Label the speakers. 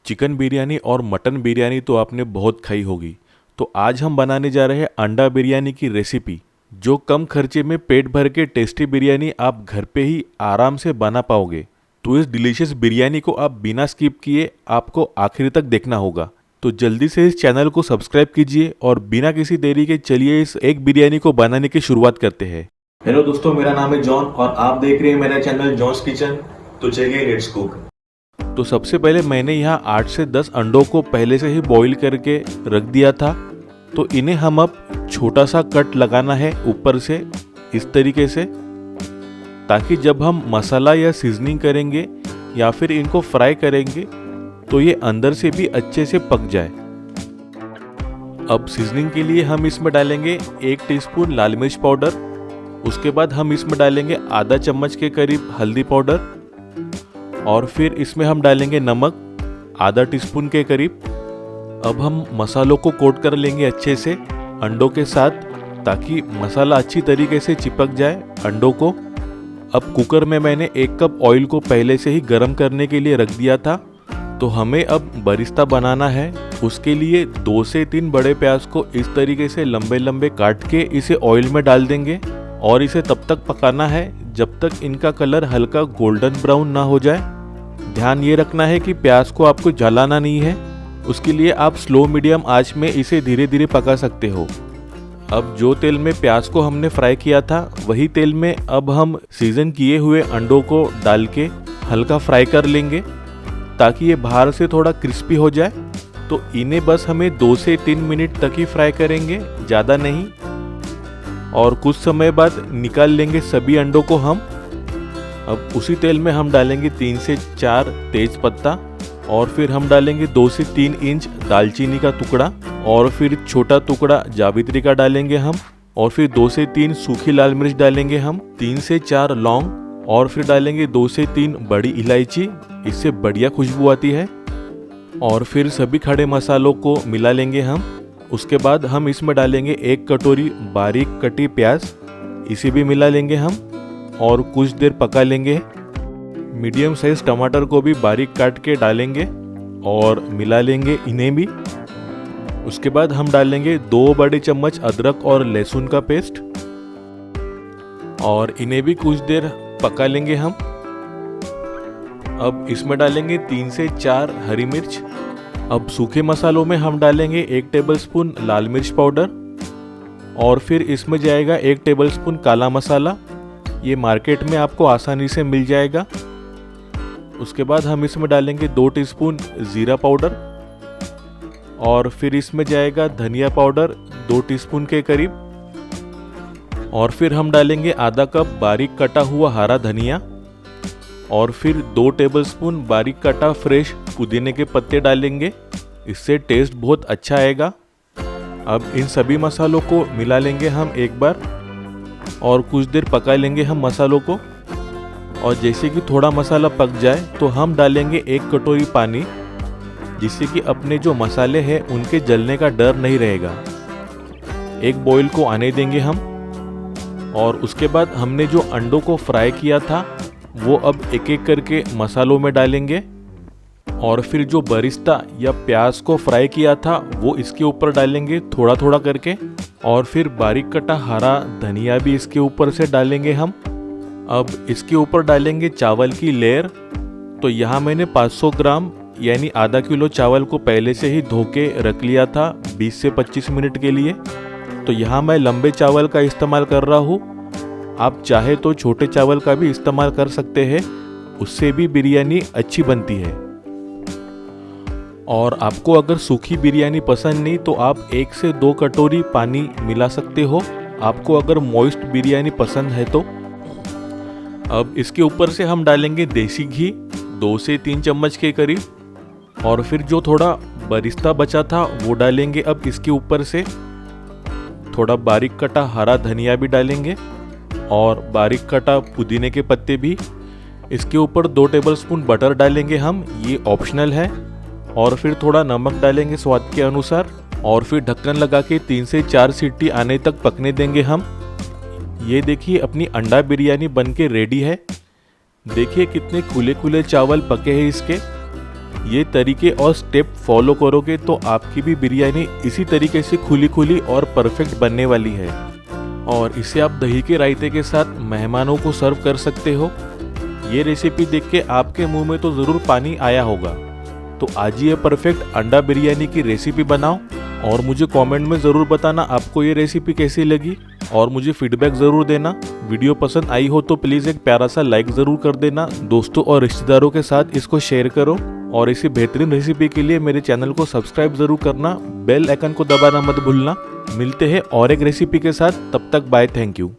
Speaker 1: Chicken biryani और mutton biryani तो आपने बहुत खाई होगी। तो आज हम बनाने जा रहे हैं अंडा बिरयानी की रेसिपी, जो कम खर्चे में पेट भर के टेस्टी बिरयानी आप घर पे ही आराम से बना पाओगे। तो इस डिलीशियस बिरयानी को आप बिना स्किप किए आपको आखिर तक देखना होगा। तो जल्दी से इस चैनल को सब्सक्राइब कीजिए और बिना किसी देरी के चलिए इस एक बिरयानी को बनाने की शुरुआत करते हैं।
Speaker 2: हेलो दोस्तों, मेरा नाम है जॉन और आप देख रहे हैं मेरा चैनल जॉन्स किचन। तो चलिए लेट्स कुक।
Speaker 1: तो सबसे पहले मैंने यहाँ 8 से 10 अंडों को पहले से ही बॉईल करके रख दिया था। तो इन्हें हम अब छोटा सा कट लगाना है ऊपर से इस तरीके से, ताकि जब हम मसाला या सीजनिंग करेंगे या फिर इनको फ्राई करेंगे तो ये अंदर से भी अच्छे से पक जाए। अब सीजनिंग के लिए हम इसमें डालेंगे 1 टीस्पून लाल मिर्च पाउडर। उसके बाद हम इसमें डालेंगे आधा चम्मच के करीब हल्दी पाउडर और फिर इसमें हम डालेंगे नमक आधा टीस्पून के करीब। अब हम मसालों को कोट कर लेंगे अच्छे से अंडों के साथ, ताकि मसाला अच्छी तरीके से चिपक जाए अंडों को। अब कुकर में मैंने 1 कप ऑयल को पहले से ही गर्म करने के लिए रख दिया था। तो हमें अब बरिस्ता बनाना है। उसके लिए 2 से 3 बड़े प्याज को इस तरीके से लंबे लंबे काट के इसे ऑयल में डाल देंगे और इसे तब तक पकाना है जब तक इनका कलर हल्का गोल्डन ब्राउन ना हो जाए। ध्यान ये रखना है कि प्याज को आपको जलाना नहीं है। उसके लिए आप स्लो मीडियम आंच में इसे धीरे धीरे पका सकते हो। अब जो तेल में प्याज को हमने फ्राई किया था वही तेल में अब हम सीजन किए हुए अंडों को डाल के हल्का फ्राई कर लेंगे, ताकि ये बाहर से थोड़ा क्रिस्पी हो जाए। तो इन्हें बस हमें 2 से 3 मिनट तक ही फ्राई करेंगे, ज़्यादा नहीं। और कुछ समय बाद निकाल लेंगे सभी अंडों को हम। अब उसी तेल में हम डालेंगे 3 से 4 तेज पत्ता और फिर हम डालेंगे 2 से 3 इंच दालचीनी का टुकड़ा और फिर छोटा टुकड़ा जावित्री का डालेंगे हम। और फिर 2 से 3 सूखी लाल मिर्च डालेंगे हम, 3 से 4 लौंग और फिर डालेंगे 2 से 3 बड़ी इलायची। इससे बढ़िया खुशबू आती है। और फिर सभी खड़े मसालों को मिला लेंगे हम। उसके बाद हम इसमें डालेंगे 1 कटोरी बारीक कटी प्याज, इसे भी मिला लेंगे हम और कुछ देर पका लेंगे। मीडियम साइज टमाटर को भी बारीक काट के डालेंगे और मिला लेंगे इन्हें भी। उसके बाद हम डालेंगे 2 बड़े चम्मच अदरक और लहसुन का पेस्ट और इन्हें भी कुछ देर पका लेंगे हम। अब इसमें डालेंगे 3 से 4 हरी मिर्च। अब सूखे मसालों में हम डालेंगे 1 टेबलस्पून लाल मिर्च पाउडर और फिर इसमें जाएगा 1 टेबलस्पून काला मसाला। ये मार्केट में आपको आसानी से मिल जाएगा। उसके बाद हम इसमें डालेंगे 2 टीस्पून जीरा पाउडर और फिर इसमें जाएगा धनिया पाउडर 2 टीस्पून के करीब। और फिर हम डालेंगे आधा कप बारीक कटा हुआ हरा धनिया और फिर 2 टेबलस्पून बारीक कटा फ्रेश पुदीने के पत्ते डालेंगे। इससे टेस्ट बहुत अच्छा आएगा। अब इन सभी मसालों को मिला लेंगे हम एक बार और कुछ देर पका लेंगे हम मसालों को। और जैसे कि थोड़ा मसाला पक जाए तो हम डालेंगे 1 कटोरी पानी, जिससे कि अपने जो मसाले हैं उनके जलने का डर नहीं रहेगा। एक बॉईल को आने देंगे हम। और उसके बाद हमने जो अंडों को फ्राई किया था वो अब एक एक करके मसालों में डालेंगे और फिर जो बरिस्ता या प्याज को फ्राई किया था वो इसके ऊपर डालेंगे थोड़ा थोड़ा करके। और फिर बारीक कटा हरा धनिया भी इसके ऊपर से डालेंगे हम। अब इसके ऊपर डालेंगे चावल की लेयर। तो यहाँ मैंने 500 ग्राम यानी आधा किलो चावल को पहले से ही धो के रख लिया था 20 से 25 मिनट के लिए। तो यहाँ मैं लंबे चावल का इस्तेमाल कर रहा हूँ। आप चाहे तो छोटे चावल का भी इस्तेमाल कर सकते हैं, उससे भी बिरयानी अच्छी बनती है। और आपको अगर सूखी बिरयानी पसंद नहीं तो आप 1 से 2 कटोरी पानी मिला सकते हो, आपको अगर मॉइस्ट बिरयानी पसंद है तो। अब इसके ऊपर से हम डालेंगे देसी घी 2 से 3 चम्मच के करीब और फिर जो थोड़ा बरिस्ता बचा था वो डालेंगे अब इसके ऊपर से। थोड़ा बारीक कटा हरा धनिया भी डालेंगे और बारीक कटा पुदीने के पत्ते भी। इसके ऊपर 2 टेबलस्पून बटर डालेंगे हम, ये ऑप्शनल है। और फिर थोड़ा नमक डालेंगे स्वाद के अनुसार और फिर ढक्कन लगा के 3 से 4 सीटी आने तक पकने देंगे हम। ये देखिए अपनी अंडा बिरयानी बनके रेडी है। देखिए कितने खुले खुले चावल पके हैं इसके। ये तरीके और स्टेप फॉलो करोगे तो आपकी भी बिरयानी इसी तरीके से खुली खुली और परफेक्ट बनने वाली है। और इसे आप दही के रायते के साथ मेहमानों को सर्व कर सकते हो। ये रेसिपी देख के आपके मुंह में तो ज़रूर पानी आया होगा। तो आज ही ये परफेक्ट अंडा बिरयानी की रेसिपी बनाओ और मुझे कमेंट में ज़रूर बताना आपको ये रेसिपी कैसी लगी और मुझे फीडबैक ज़रूर देना। वीडियो पसंद आई हो तो प्लीज़ एक प्यारा सा लाइक ज़रूर कर देना। दोस्तों और रिश्तेदारों के साथ इसको शेयर करो और इसी बेहतरीन रेसिपी के लिए मेरे चैनल को सब्सक्राइब ज़रूर करना। बेल आइकन को दबाना मत भूलना। मिलते हैं और एक रेसिपी के साथ, तब तक बाय, थैंक यू।